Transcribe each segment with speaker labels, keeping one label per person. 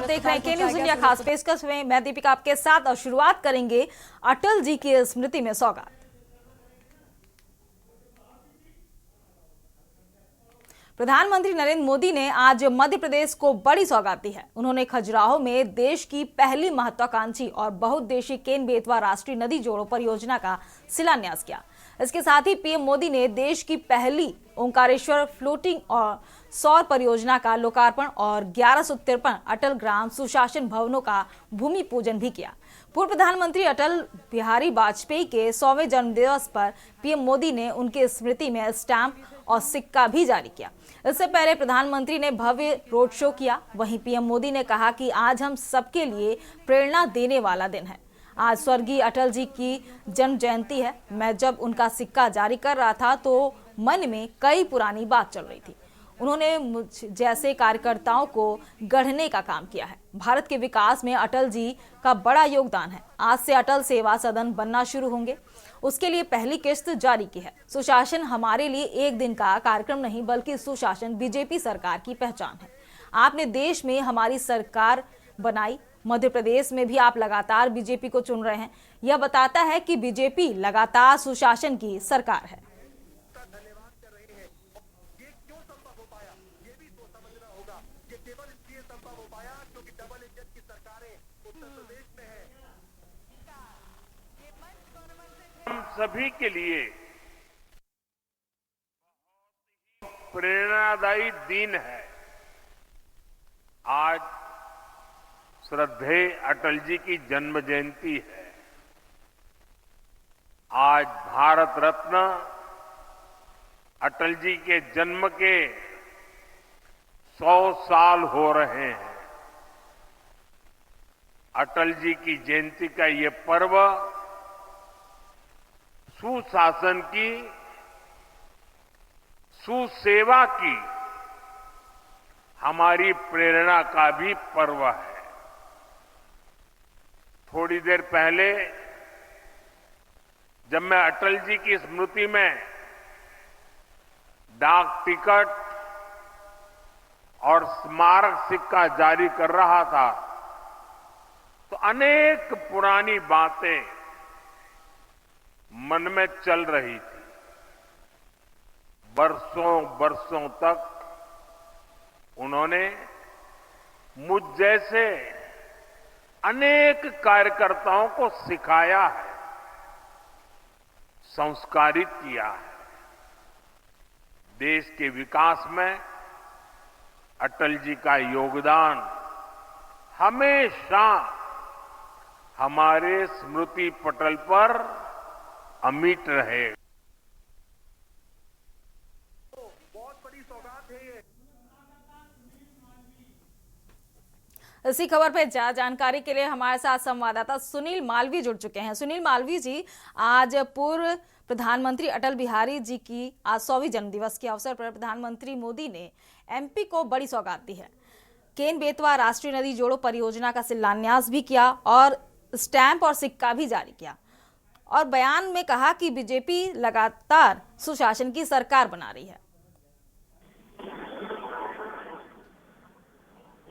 Speaker 1: देख रहे हैं के न्यूज इंडिया खास पेशकश में। मैं दीपिका आपके साथ और शुरुआत करेंगे अटल जी की स्मृति में सौगात। प्रधानमंत्री नरेंद्र मोदी ने आज मध्य प्रदेश को बड़ी सौगात दी है। उन्होंने खजुराहो में देश की पहली महत्वाकांक्षी और बहुउद्देशीय केन बेतवा राष्ट्रीय नदी जोड़ो परियोजना का शिलान्यास किया। इसके साथ ही पीएम मोदी ने देश की पहली ओंकारेश्वर फ्लोटिंग और सौर परियोजना का लोकार्पण और 1153 अटल ग्राम सुशासन भवनों का भूमि पूजन भी किया। पूर्व प्रधानमंत्री अटल बिहारी वाजपेयी के 100वें जन्मदिवस पर पीएम मोदी ने उनकी स्मृति में स्टैंप और सिक्का भी जारी किया। इससे पहले प्रधानमंत्री ने भव्य रोड शो किया। वहीं पीएम मोदी ने कहा कि आज हम सबके लिए प्रेरणा देने वाला दिन है। आज स्वर्गीय अटल जी की जन्म जयंती है। मैं जब उनका सिक्का जारी कर रहा था तो मन में कई पुरानी बात चल रही थी। उन्होंने मुझ जैसे कार्यकर्ताओं को गढ़ने का काम किया है। भारत के विकास में अटल जी का बड़ा योगदान है। आज से अटल सेवा सदन बनना शुरू होंगे। उसके लिए पहली किस्त जारी की है। सुशासन हमारे लिए एक दिन का कार्यक्रम नहीं बल्कि सुशासन बीजेपी सरकार की पहचान है। आपने देश में हमारी सरकार बनाई। मध्य प्रदेश में भी आप लगातार बीजेपी को चुन रहे हैं। यह बताता है कि बीजेपी लगातार सुशासन की सरकार है।
Speaker 2: हम सभी के लिए प्रेरणादायी दिन है। आज श्रद्धेय अटल जी की जन्म जयंती है। आज भारत रत्न अटल जी के जन्म के 100 साल हो रहे हैं। अटल जी की जयंती का ये पर्व सुशासन की, सुसेवा की हमारी प्रेरणा का भी पर्व है। थोड़ी देर पहले जब मैं अटल जी की स्मृति में डाक टिकट और स्मारक सिक्का जारी कर रहा था तो अनेक पुरानी बातें मन में चल रही थी। बरसों बरसों तक उन्होंने मुझ जैसे अनेक कार्यकर्ताओं को सिखाया है, संस्कारित किया है। देश के विकास में अटल जी का योगदान हमेशा हमारे स्मृति पटल पर अमिट रहे।
Speaker 3: बहुत बड़ी सौगात है ये।
Speaker 1: इसी खबर पे जानकारी के लिए हमारे साथ संवाददाता सुनील मालवी जुड़ चुके हैं। सुनील मालवी जी, आज पूर्व प्रधानमंत्री अटल बिहारी जी की आज 100वीं जन्मदिवस के अवसर पर प्रधानमंत्री मोदी ने एमपी को बड़ी सौगात दी है। केन बेतवा राष्ट्रीय नदी जोड़ो परियोजना का शिलान्यास भी किया और स्टैंप और सिक्का भी जारी किया और बयान में कहा कि बीजेपी लगातार सुशासन की सरकार बना रही है।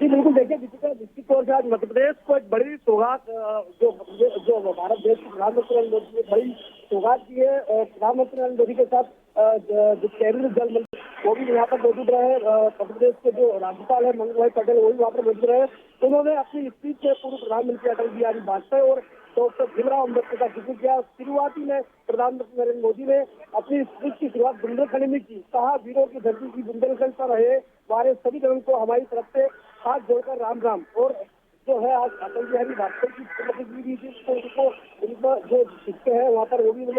Speaker 3: जी बिल्कुल, देखिए दीपिका, निश्चित तौर से आज मध्य प्रदेश को एक बड़ी सौगात जो भारत देश के प्रधानमंत्री नरेंद्र मोदी ने बड़ी सौगात दी है। प्रधानमंत्री नरेंद्र मोदी के साथ जो केंद्रीय जल मंत्री वो भी यहाँ पर मौजूद रहे। मध्य प्रदेश के जो राज्यपाल है मंगू भाई पटेल वो भी वहाँ पर मौजूद रहे। उन्होंने अपनी स्पीच में पूर्व प्रधानमंत्री अटल बिहारी वाजपेयी और डॉक्टर भीमराव अम्बेडकर का जिक्र किया। शुरुआती में प्रधानमंत्री नरेंद्र मोदी ने अपनी स्पीच की शुरुआत बुंदेलखंड में की। कहा, वीरों की धरती की बुंदेलखंड पर रहे हमारे सभी जनों को हमारी तरफ से हाथ जोड़कर राम राम। और जो है आज अटल बिहारी वाजपेयी की उनको जो सिक्के हैं वहाँ पर वो भी जो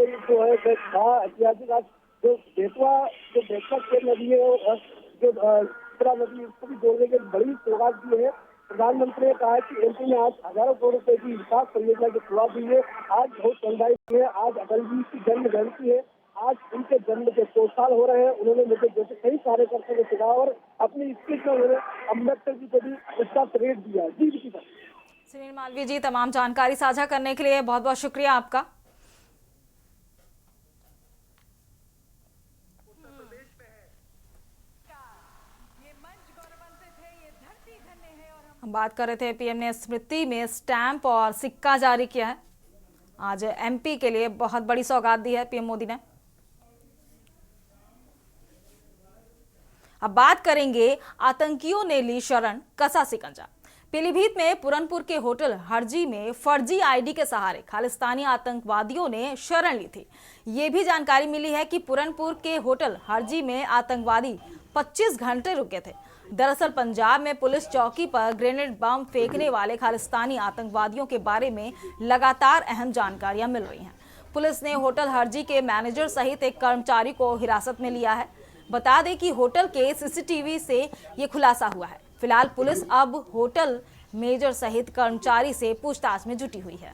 Speaker 3: है ऐतिहासिक आज जो बेतवा के नदी है और जो नदी उसको भी जोड़ने के बड़ी सौगात दी है। प्रधानमंत्री ने कहा है कि एमपी में आज हजारों करोड़ रुपए की विकास परियोजना की शुरुआत हुई है। आज बहुत समुदाय है। आज अटल जी की जन्म जयंती है। आज उनके जन्म के 100 साल हो रहे हैं। उन्होंने मुझे जैसे कई कार्यकर्ताओं को सिखाया और अपनी स्पीच में उन्होंने अम्बेडकर जी को भी उसका क्रेडिट दिया। जी दीपिका।
Speaker 1: सुनील मालवी जी, तमाम जानकारी साझा करने के लिए बहुत बहुत शुक्रिया आपका। हम बात कर रहे थे, पीएम ने स्मृति में स्टैंप और सिक्का जारी किया है। आज एमपी के लिए बहुत बड़ी सौगात दी है पीएम मोदी ने। अब बात करेंगे, आतंकियों ने ली शरण, कसा सिकंजा। पीलीभीत में पुरनपुर के होटल हरजी में फर्जी आईडी के सहारे खालिस्तानी आतंकवादियों ने शरण ली थी। ये भी जानकारी मिली है कि पुरनपुर के होटल हरजी में आतंकवादी 25 घंटे रुके थे। दरअसल पंजाब में पुलिस चौकी पर ग्रेनेड बम फेंकने वाले खालिस्तानी आतंकवादियों के बारे में लगातार अहम जानकारियां मिल रही हैं। पुलिस ने होटल हरजी के मैनेजर सहित एक कर्मचारी को हिरासत में लिया है। बता दें कि होटल के सीसीटीवी से ये खुलासा हुआ है। फिलहाल पुलिस अब होटल मेजर सहित कर्मचारी से पूछताछ में जुटी हुई है।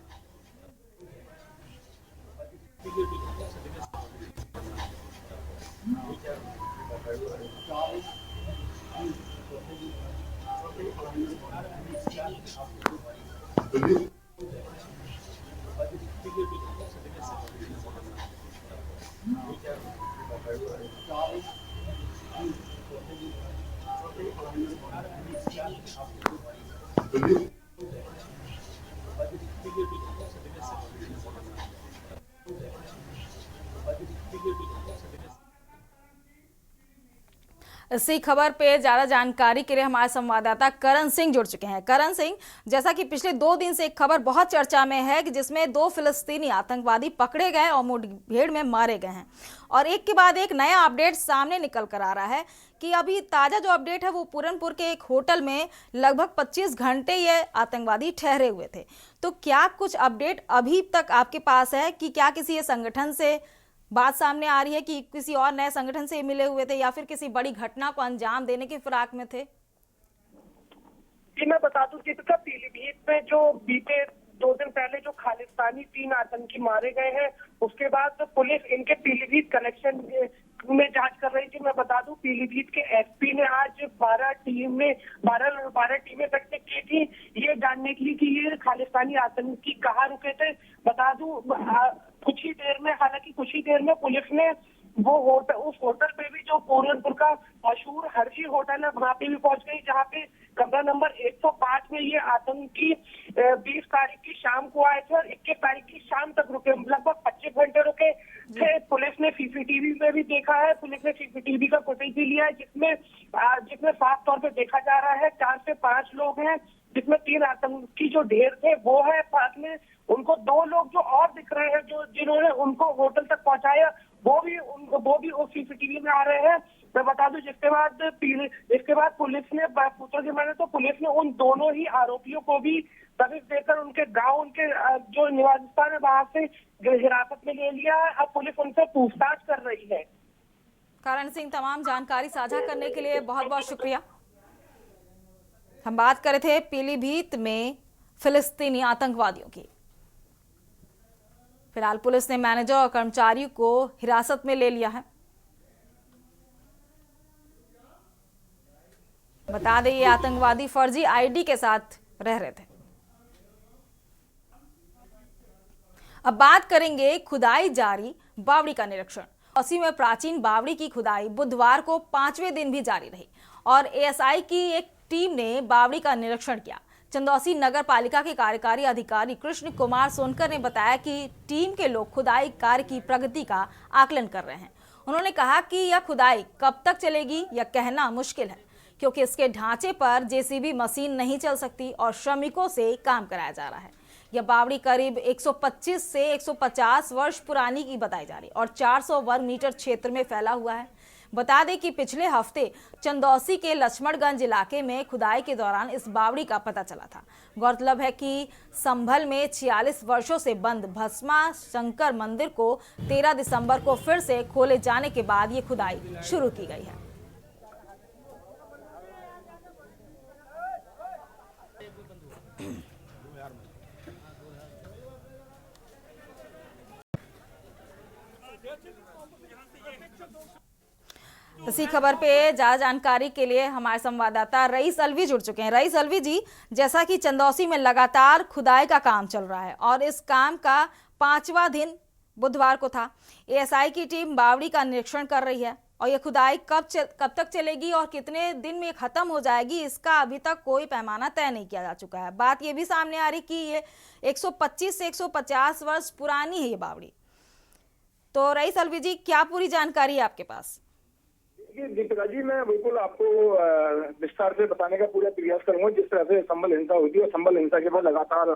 Speaker 1: इसी खबर पे ज्यादा जानकारी के लिए हमारे संवाददाता करण सिंह जुड़ चुके हैं। करण सिंह, जैसा कि पिछले 2 दिन से एक खबर बहुत चर्चा में है कि जिसमें 2 फिलिस्तीनी आतंकवादी पकड़े गए और मुठभेड़ में मारे गए हैं, और एक के बाद एक नया अपडेट सामने निकल कर आ रहा है कि अभी ताजा जो अपडेट है वो पुरनपुर के एक होटल में लगभग 25 घंटे ये आतंकवादी ठहरे हुए थे। तो क्या कुछ अपडेट अभी तक आपके पास है कि क्या किसी संगठन से बात सामने आ रही है कि किसी और नए संगठन से मिले हुए थे या फिर किसी बड़ी घटना को अंजाम देने की फिराक में थे?
Speaker 3: जी, मैं बता दूं कि पीलीभीत में जो बीते 2 दिन पहले जो खालिस्तानी 3 आतंकी मारे गए हैं, उसके बाद पुलिस इनके पीलीभीत कनेक्शन में जांच कर रही थी। मैं बता दूं, पीलीभीत के एसपी ने आज 12 टीमें गठित की थी ये जानने के लिए कि ये खालिस्तानी आतंकी कहाँ रुके थे। बता दूं, कुछ ही देर में पुलिस ने उस होटल पे भी, जो पुरनपुर का मशहूर हरजी होटल है, वहां पे भी पहुंच गई, जहाँ पे कमरा नंबर 105 में ये आतंकी 20 तारीख की शाम को आए थे और 21 तारीख की शाम तक रुके, लगभग 25 घंटे रुके थे। पुलिस ने सीसीटीवी में भी देखा है, पुलिस ने सीसीटीवी का फुटेज भी लिया है, जिसमें साफ तौर पे देखा जा रहा है 4 से 5 लोग हैं, जिसमें 3 आतंकी जो ढेर थे वो है, साथ में उनको 2 लोग जो और दिख रहे हैं, जिन्होंने उनको होटल तक पहुंचाया, वो भी उस सीसीटीवी में आ रहे हैं। मैं बता दूं, इसके बाद पुलिस ने सूत्रों से मैंने तो पुलिस ने उन दोनों ही आरोपियों को भी दबिश देकर उनके गांव, उनके जो निवास स्थान है वहां से हिरासत में ले लिया है। अब पुलिस उनसे पूछताछ कर रही है।
Speaker 1: करण सिंह, तमाम जानकारी साझा करने के लिए बहुत बहुत शुक्रिया। हम बात कर रहे थे पीलीभीत में फिलिस्तीनी आतंकवादियों की। फिलहाल पुलिस ने मैनेजर और कर्मचारी को हिरासत में ले लिया है। बता दें, ये आतंकवादी फर्जी आईडी के साथ रह रहे थे। अब बात करेंगे खुदाई जारी बावड़ी का निरीक्षण। चंदौसी में प्राचीन बावड़ी की खुदाई बुधवार को 5वें दिन भी जारी रही और एएसआई की एक टीम ने बावड़ी का निरीक्षण किया। चंदौसी नगर पालिका के कार्यकारी अधिकारी कृष्ण कुमार सोनकर ने बताया कि टीम के लोग खुदाई कार्य की प्रगति का आकलन कर रहे हैं। उन्होंने कहा कि यह खुदाई कब तक चलेगी यह कहना मुश्किल है, क्योंकि इसके ढांचे पर जेसीबी मशीन नहीं चल सकती और श्रमिकों से काम कराया जा रहा है। यह बावड़ी करीब 125 से 150 वर्ष पुरानी की बताई जा रही और 400 वर्ग मीटर क्षेत्र में फैला हुआ है। बता दें कि पिछले हफ्ते चंदौसी के लक्ष्मणगंज इलाके में खुदाई के दौरान इस बावड़ी का पता चला था। गौरतलब है कि संभल में 46 वर्षों से बंद भस्मा शंकर मंदिर को 13 दिसंबर को फिर से खोले जाने के बाद ये खुदाई शुरू की गई है। इसी खबर पे ज्यादा जानकारी के लिए हमारे संवाददाता रईस अलवी जुड़ चुके हैं। रईस अलवी जी, जैसा कि चंदौसी में लगातार खुदाई का काम चल रहा है और इस काम का 5वां दिन बुधवार को था, एएसआई की टीम बावड़ी का निरीक्षण कर रही है, और ये खुदाई कब तक चलेगी और कितने दिन में खत्म हो जाएगी, इसका अभी तक कोई पैमाना तय नहीं किया जा चुका है। बात ये भी सामने आ रही कि ये 125 से 150 वर्ष पुरानी है ये बावड़ी। तो रईस अलवी जी, क्या पूरी जानकारी है आपके पास?
Speaker 4: दीपिका जी, मैं बिल्कुल आपको विस्तार से बताने का पूरा प्रयास करूंगा। जिस तरह से संभल हिंसा हुई थी और संभल हिंसा के बाद लगातार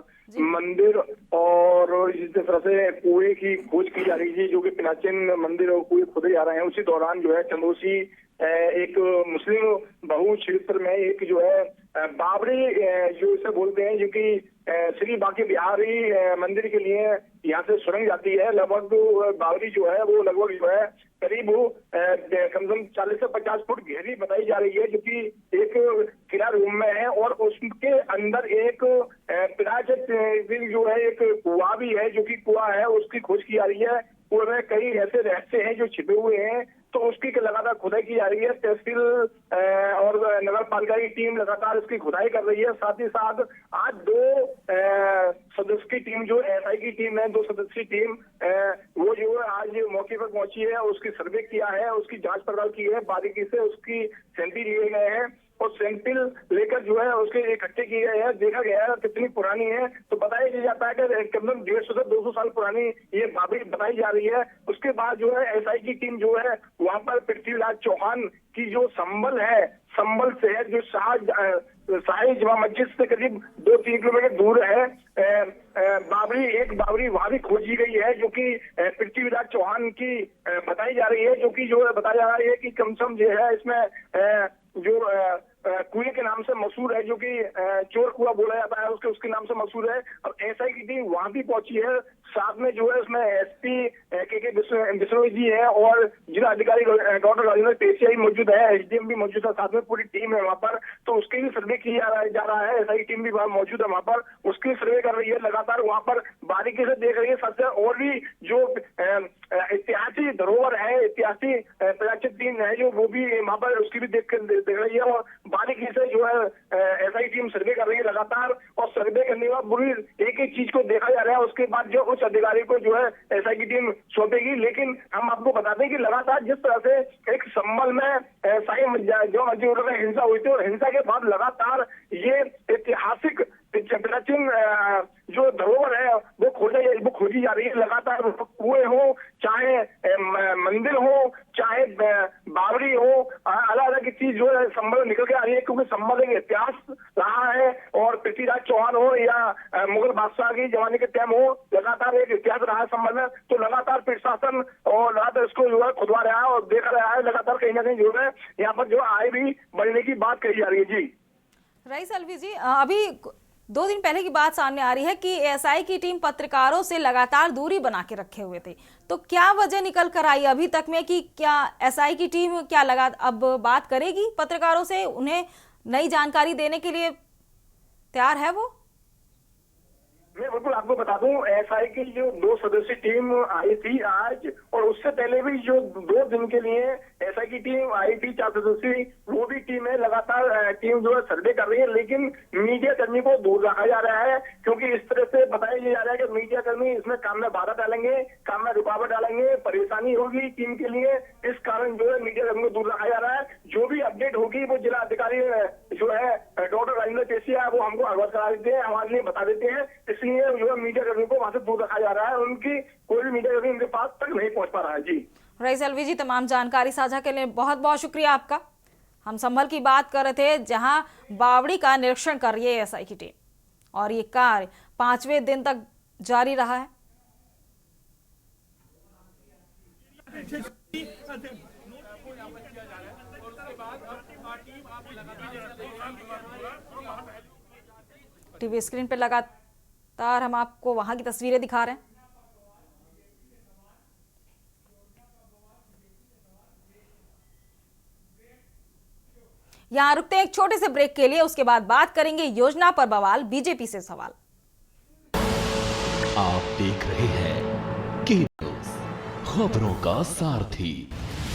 Speaker 4: मंदिर और जिस तरह से कुएं की खोज की जा रही थी, जो कि प्राचीन मंदिर और कुएं खोदे जा रहे हैं, उसी दौरान जो है चंदोसी एक मुस्लिम बहु क्षेत्र में एक जो है बाबरी जो इसे बोलते हैं, जो कि श्री बांके बिहारी मंदिर के लिए यहाँ से सुरंग जाती है। लगभग बावरी जो है वो लगभग जो है करीब कम से कम 40 से 50 फुट गहरी बताई जा रही है, जो कि एक किला रूम में है और उसके अंदर एक प्राचीन जो है एक कुआं भी है, जो कि कुआं है उसकी खोज की जा रही है। कुएं में कई ऐसे रहस्य हैं जो छिपे हुए हैं, तो उसकी लगातार खुदाई की जा रही है। तहसील और नगर पालिका की टीम लगातार इसकी खुदाई कर रही है। साथ ही साथ आज 2 सदस्य की टीम जो एसआई की टीम है, 2 सदस्यीय टीम वो जो है आज मौके पर पहुंची है, उसकी सर्वे किया है, उसकी जांच पड़ताल की है, बारीकी से उसकी सैंपल लिए गए हैं और सैंपल लेकर जो है उसके इकट्ठे किए गए हैं। देखा गया है कितनी पुरानी है, तो बताया जाता है कि कम से कम 150 से 200 साल पुरानी ये बावड़ी बताई जा रही है। उसके बाद जो है एसआई की टीम जो है वहां पर पृथ्वीराज चौहान की जो संभल है, संभल शहर जो शाही जमा मस्जिद से करीब 2-3 किलोमीटर दूर है, एक बावड़ी वहां भी खोजी गई है, जो कि पृथ्वीराज चौहान की बताई जा रही है, जो कि जो बताया जा रहा है कि कम से कम जो है इसमें जो कुएं के नाम से मशहूर है, जो कि चोर कुआं बोला जाता है, उसके नाम से मशहूर है। और एसआई की टीम वहां भी पहुंची है। साथ में जो है इसमें एसपी के बिश्नोई जी है और जिला अधिकारी डॉक्टर राजेंद्र पेशियाई मौजूद है, एसडीएम भी मौजूद है, साथ में पूरी टीम है वहां पर। तो उसके भी सर्वे किया जा रहा है। एसआई टीम भी वहां मौजूद है, वहां पर उसकी सर्वे कर रही है, लगातार वहां पर बारीकी से देख रही है। सबसे और भी जो ऐतिहासिक धरोहर है, ऐतिहासिक प्राचीन टीम है जो वो भी वहां पर उसकी भी देख रही है और बारीकी से जो है एसआई टीम सर्वे कर रही है लगातार। और सर्वे करने के बाद पूरी एक एक चीज को देखा जा रहा है, उसके बाद जो उच्च अधिकारी को जो है एसआई की टीम सौंपेगी। लेकिन हम आपको बताते हैं कि लगातार जिस तरह से एक संभल में जो मस्जिद में हिंसा हुई थी और हिंसा के बाद लगातार ये ऐतिहासिक प्राचीन जो धरोहर है वो खोजी जा रही है। लगातार कुएं हो, चाहे मंदिर हो, चाहे बावड़ी हो, अलग अलग चीज जो है संभल निकल के आ रही है, क्योंकि संभल एक इतिहास रहा है। और पृथ्वीराज चौहान हो या मुगल बादशाह की जमाने के टाइम हो, लगातार एक इतिहास रहा है संभल में। तो लगातार प्रशासन और लगातार इसको जो है खुदवा रहा है और देखा रहा है, लगातार कहीं ना कहीं जो है यहाँ पर जो आय भी बढ़ने की बात कही जा रही है। जी
Speaker 1: रईस अलवी जी, अभी 2 दिन पहले की बात सामने आ रही है कि एसआई की टीम पत्रकारों से लगातार दूरी बना के रखे हुए थे, तो क्या वजह निकल कर आई अभी तक में कि क्या एसआई की टीम क्या अब बात करेगी पत्रकारों से, उन्हें नई जानकारी देने के लिए तैयार है वो?
Speaker 4: मैं बिल्कुल आपको बता दूं, एसआई की जो 2 सदस्यीय टीम आई थी आज, और उससे पहले भी जो 2 दिन के लिए एसआई की टीम आई थी 4 सदस्यीय, वो भी टीम है। लगातार टीम जो है सर्वे कर रही है, लेकिन मीडिया कर्मी को दूर रखा जा रहा है, क्योंकि इस तरह से बताया जा रहा है कि मीडिया कर्मी इसमें काम में बाधा डालेंगे, काम में रुकावट डालेंगे, परेशानी होगी टीम के लिए। इस कारण जो है मीडिया कर्मी को दूर रखा जा रहा है। जो भी अपडेट होगी वो जिला अधिकारी जो है डॉक्टर राजेंद्र पेशिया वो हमको अवगत करा देते हैं, हमारे लिए बता देते हैं। इसलिए जो है मीडिया कर्मी को वहां से दूर रखा जा रहा है, उनकी कोई भी मीडिया कर्मी उनके पास तक नहीं पहुंच पा रहा है। जी
Speaker 1: रईस अलवी जी, तमाम जानकारी साझा के लिए बहुत बहुत शुक्रिया आपका। हम संभल की बात कर रहे थे, जहां बावड़ी का निरीक्षण कर रही है एसआई की टीम और ये कार्य 5वें दिन तक जारी रहा है। टीवी स्क्रीन पर लगातार हम आपको वहां की तस्वीरें दिखा रहे हैं। यहां रुकते हैं एक छोटे से ब्रेक के लिए, उसके बाद बात करेंगे योजना पर बवाल, बीजेपी से सवाल।
Speaker 5: आप देख रहे हैं के खबरों का सारथी।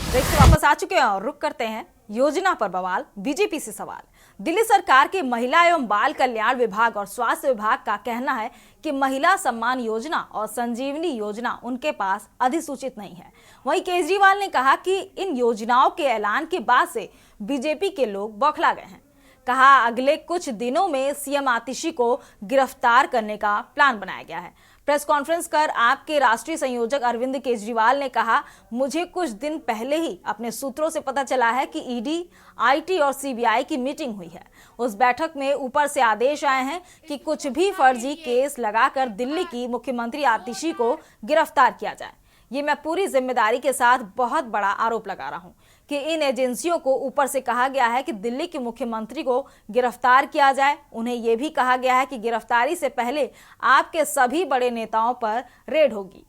Speaker 1: ब्रेक से वापस आ चुके हैं और रुक करते हैं योजना पर बवाल, बीजेपी से सवाल। दिल्ली सरकार के महिला एवं बाल कल्याण विभाग और स्वास्थ्य विभाग का कहना है कि महिला सम्मान योजना और संजीवनी योजना उनके पास अधिसूचित नहीं है। वहीं केजरीवाल ने कहा कि इन योजनाओं के ऐलान के बाद से बीजेपी के लोग बौखला गए हैं। कहा अगले कुछ दिनों में सीएम आतिशी को गिरफ्तार करने का प्लान बनाया गया है। प्रेस कॉन्फ्रेंस कर आपके राष्ट्रीय संयोजक अरविंद केजरीवाल ने कहा, मुझे कुछ दिन पहले ही अपने सूत्रों से पता चला है कि ईडी, आईटी और सीबीआई की मीटिंग हुई है। उस बैठक में ऊपर से आदेश आए हैं कि कुछ भी फर्जी केस लगाकर दिल्ली की मुख्यमंत्री आतिशी को गिरफ्तार किया जाए। ये मैं पूरी जिम्मेदारी के साथ बहुत बड़ा आरोप लगा रहा हूं कि इन एजेंसियों को ऊपर से कहा गया है कि दिल्ली के मुख्यमंत्री को गिरफ्तार किया जाए। उन्हें यह भी कहा गया है कि गिरफ्तारी से पहले आपके सभी बड़े नेताओं पर रेड होगी।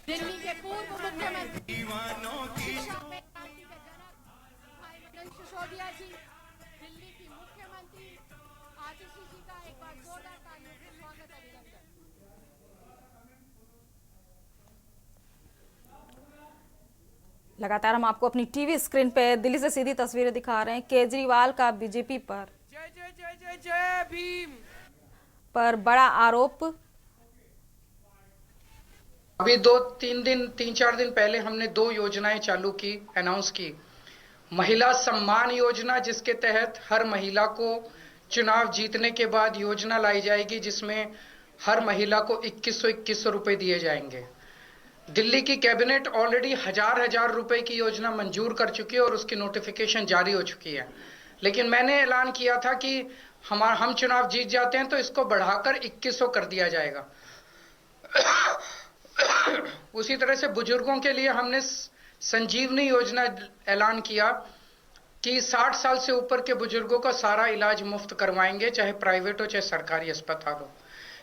Speaker 6: दिल्ली के पूर्व मुख्यमंत्री शिक्षा में क्रांति के जनक भाई मनोज सिसोदिया जी, दिल्ली की मुख्यमंत्री आतिशी जी का एक बार जोरदार तालियों से स्वागत, अभिनंदन।
Speaker 1: लगातार हम आपको अपनी टीवी स्क्रीन पे दिल्ली से सीधी तस्वीरें दिखा रहे हैं। केजरीवाल का बीजेपी पर
Speaker 7: जय जय जय जय जय भीम
Speaker 1: पर बड़ा आरोप।
Speaker 8: अभी 3-4 दिन पहले हमने 2 योजनाएं चालू की, अनाउंस की। महिला सम्मान योजना, जिसके तहत हर महिला को चुनाव जीतने के बाद योजना लाई जाएगी, जिसमें हर महिला को 2100 रुपए दिए जाएंगे। दिल्ली की कैबिनेट ऑलरेडी हजार रुपए की योजना मंजूर कर चुकी है और उसकी नोटिफिकेशन जारी हो चुकी है। लेकिन मैंने ऐलान किया था कि हम चुनाव जीत जाते हैं तो इसको बढ़ाकर 2100 कर दिया जाएगा। उसी तरह से बुजुर्गों के लिए हमने संजीवनी योजना ऐलान किया कि 60 साल से ऊपर के बुजुर्गों का सारा इलाज मुफ्त करवाएंगे, चाहे प्राइवेट हो चाहे सरकारी अस्पताल हो।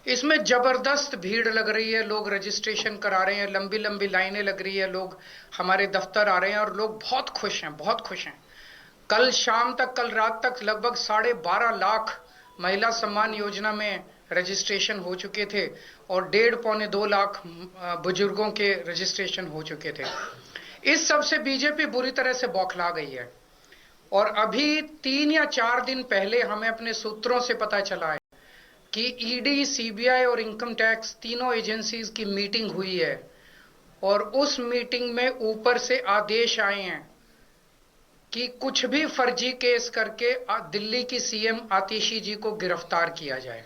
Speaker 8: इसमें जबरदस्त भीड़ लग रही है, लोग रजिस्ट्रेशन करा रहे हैं, लंबी लंबी लाइनें लग रही है, लोग हमारे दफ्तर आ रहे हैं और लोग बहुत खुश हैं, बहुत खुश हैं। कल शाम तक, कल रात तक लगभग 12.5 लाख महिला सम्मान योजना में रजिस्ट्रेशन हो चुके थे और 1.5-2 लाख बुजुर्गों के रजिस्ट्रेशन हो चुके थे। इस सब से बीजेपी बुरी तरह से बौखला गई है और अभी 3 या 4 दिन पहले हमें अपने सूत्रों से पता चला है कि ईडी, सीबीआई और इनकम टैक्स तीनों एजेंसीज की मीटिंग हुई है और उस मीटिंग में ऊपर से आदेश आए हैं कि कुछ भी फर्जी केस करके दिल्ली की सीएम आतिशी जी को गिरफ्तार किया जाए।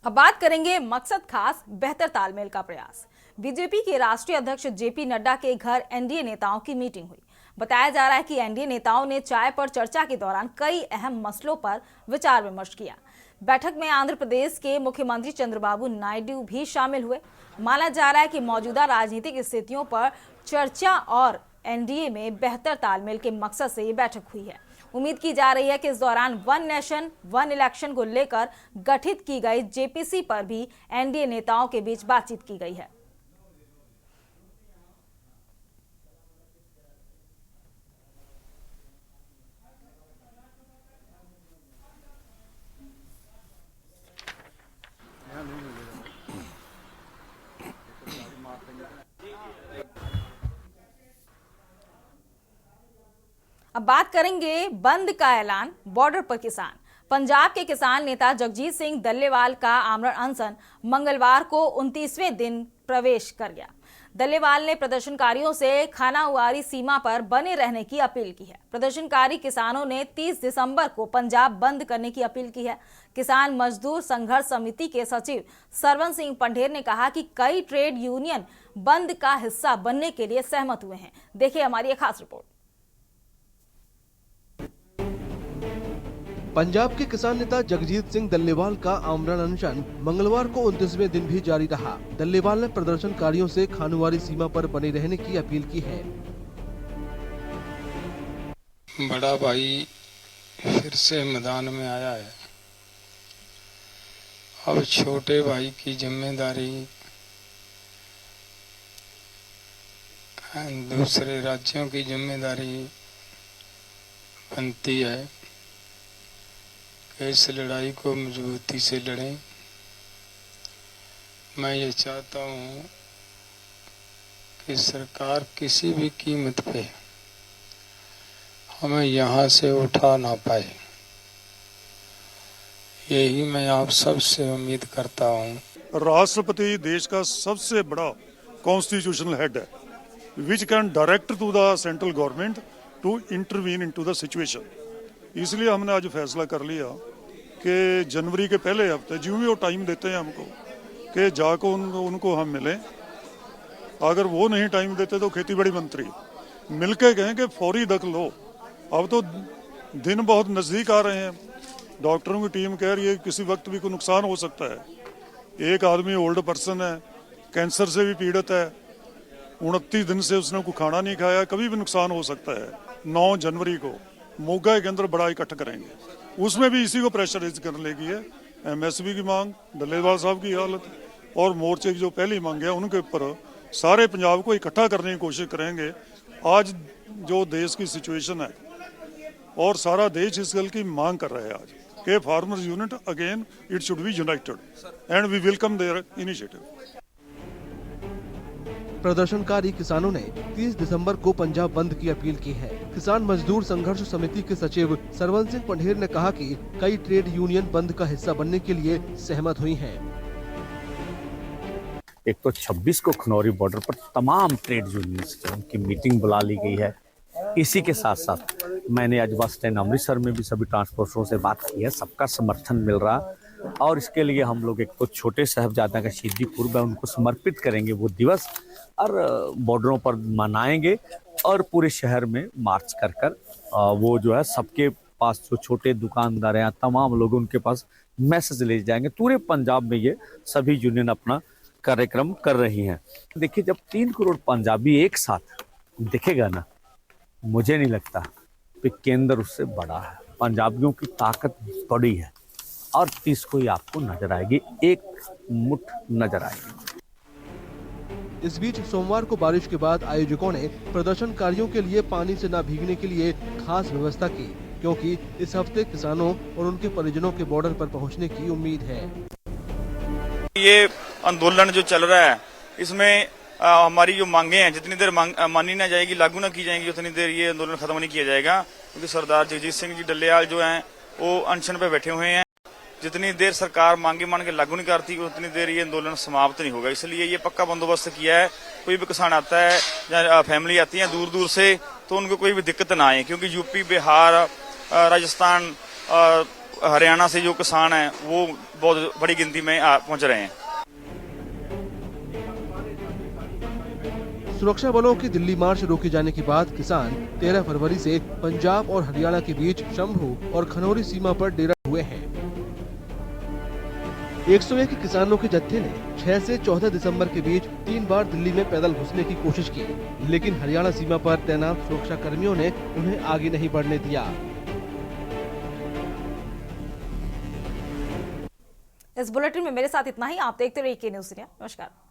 Speaker 1: अब बात करेंगे मकसद खास बेहतर तालमेल का प्रयास। बीजेपी के राष्ट्रीय अध्यक्ष जेपी नड्डा के घर एनडीए नेताओं की मीटिंग हुई। बताया जा रहा है कि एनडीए नेताओं ने चाय पर चर्चा के दौरान कई अहम मसलों पर विचार विमर्श किया। बैठक में आंध्र प्रदेश के मुख्यमंत्री चंद्रबाबू नायडू भी शामिल हुए। माना जा रहा है कि मौजूदा राजनीतिक स्थितियों पर चर्चा और एनडीए में बेहतर तालमेल के मकसद से ये बैठक हुई है। उम्मीद की जा रही है कि इस दौरान वन नेशन वन इलेक्शन को लेकर गठित की गई जेपीसी पर भी एनडीए नेताओं के बीच बातचीत की गई है। अब बात करेंगे बंद का ऐलान, बॉर्डर पर किसान। पंजाब के किसान नेता जगजीत सिंह डल्लेवाल का आमरण अनशन मंगलवार को 29वें दिन प्रवेश कर गया। डल्लेवाल ने प्रदर्शनकारियों से खानाउआरी सीमा पर बने रहने की अपील की है। प्रदर्शनकारी किसानों ने 30 दिसंबर को पंजाब बंद करने की अपील की है। किसान मजदूर संघर्ष समिति के सचिव सरवन सिंह पंढेर ने कहा कि कई ट्रेड यूनियन बंद का हिस्सा बनने के लिए सहमत हुए हैं। देखिए हमारी एक खास रिपोर्ट।
Speaker 9: पंजाब के किसान नेता जगजीत सिंह डल्लेवाल का आमरण अनशन मंगलवार को 29वें दिन भी जारी रहा। डल्लेवाल ने प्रदर्शनकारियों से खानाउआरी सीमा पर बने रहने की अपील की है।
Speaker 10: बड़ा भाई फिर से मैदान में आया है। अब छोटे भाई की जिम्मेदारी दूसरे राज्यों की जिम्मेदारी बनती है। इस लड़ाई को मजबूती से लड़ें। मैं ये चाहता हूँ कि सरकार किसी भी कीमत पे हमें यहाँ से उठा ना पाए। यही मैं आप सब से उम्मीद करता हूँ।
Speaker 11: राष्ट्रपति देश का सबसे बड़ा कॉन्स्टिट्यूशनल हेड है, which can direct to the central government to intervene into the situation. इसलिए हमने आज फैसला कर लिया कि जनवरी के पहले हफ्ते जो भी वो टाइम देते हैं हमको कि जाको उनको हम मिलें। अगर वो नहीं टाइम देते तो खेतीबाड़ी मंत्री मिलके कहें कि फौरी दखल लो। अब तो दिन बहुत नज़दीक आ रहे हैं, डॉक्टरों की टीम कह रही है किसी वक्त भी कोई नुकसान हो सकता है। एक आदमी ओल्ड पर्सन है, कैंसर से भी पीड़ित है, 29 दिन से उसने कोई खाना नहीं खाया, कभी भी नुकसान हो सकता है। 9 जनवरी को मोगा के अंदर बड़ा इकट्ठा करेंगे, उसमें भी इसी को प्रेशराइज करने की है। MSP की मांग, डल्लेवाल साहब की हालत और मोर्चे की जो पहली मांग है उनके ऊपर सारे पंजाब को इकट्ठा करने की कोशिश करेंगे। आज जो देश की सिचुएशन है और सारा देश इस गल की मांग कर रहा है आज कि farmers unit again it should be united and we welcome their initiative.
Speaker 9: प्रदर्शनकारी किसानों ने 30 दिसंबर को पंजाब बंद की अपील की है। किसान मजदूर संघर्ष समिति के सचिव सरवन सिंह पंढेर ने कहा कि कई ट्रेड यूनियन बंद का हिस्सा बनने के लिए सहमत हुई हैं।
Speaker 12: एक तो 26 को खनौरी बॉर्डर पर तमाम ट्रेड यूनियंस की मीटिंग बुला ली गई है। इसी के साथ साथ मैंने आज बस स्टैंड अमृतसर में भी सभी ट्रांसपोर्टरों से बात की है, सबका समर्थन मिल रहा और इसके लिए हम लोग एक तो छोटे साहिबजादा का शहीदी पूर्व है उनको समर्पित करेंगे वो दिवस और बॉर्डरों पर मनाएंगे और पूरे शहर में मार्च कर वो जो है सबके पास जो छोटे दुकानदार हैं तमाम लोग उनके पास मैसेज ले जाएंगे। पूरे पंजाब में ये सभी यूनियन अपना कार्यक्रम कर रही हैं। देखिए जब 3 करोड़ पंजाबी एक साथ दिखेगा ना, मुझे नहीं लगता कि केंद्र उससे बड़ा है। पंजाबियों की ताकत बड़ी है और 30 को ही आपको नजर आएगी, एक मुठ नजर आएगी।
Speaker 9: इस बीच सोमवार को बारिश के बाद आयोजकों ने प्रदर्शनकारियों के लिए पानी से न भीगने के लिए खास व्यवस्था की, क्योंकि इस हफ्ते किसानों और उनके परिजनों के बॉर्डर पर पहुंचने की उम्मीद है।
Speaker 13: ये आंदोलन जो चल रहा है इसमें हमारी जो मांगे हैं जितनी देर मानी ना जाएगी, लागू ना की जाएंगी, उतनी देर ये आंदोलन खत्म नहीं किया जाएगा। क्योंकि सरदार जगजीत सिंह जी डल्लेवाल जो हैं वो अनशन पे बैठे हुए हैं। जितनी देर सरकार मांगे मान के लागू नहीं करती उतनी देर ये आंदोलन समाप्त नहीं होगा। इसलिए ये पक्का बंदोबस्त किया है। कोई भी किसान आता है या फैमिली आती है दूर दूर से तो उनको कोई भी दिक्कत ना आए, क्योंकि यूपी, बिहार, राजस्थान, हरियाणा से जो किसान हैं वो बहुत बड़ी गिनती में पहुंच रहे हैं।
Speaker 9: सुरक्षा बलों की दिल्ली मार्च रोके जाने के बाद किसान 13 फरवरी से पंजाब और हरियाणा के बीच शंभू और खनौरी सीमा पर डेरा हुए हैं। 101 किसानों के जत्थे ने 6 से 14 दिसंबर के बीच 3 बार दिल्ली में पैदल घुसने की कोशिश की, लेकिन हरियाणा सीमा पर तैनात सुरक्षा कर्मियों ने उन्हें आगे नहीं बढ़ने दिया।
Speaker 1: इस बुलेटिन में मेरे साथ इतना ही। आप देखते रहिए के न्यूज़ इंडिया। नमस्कार।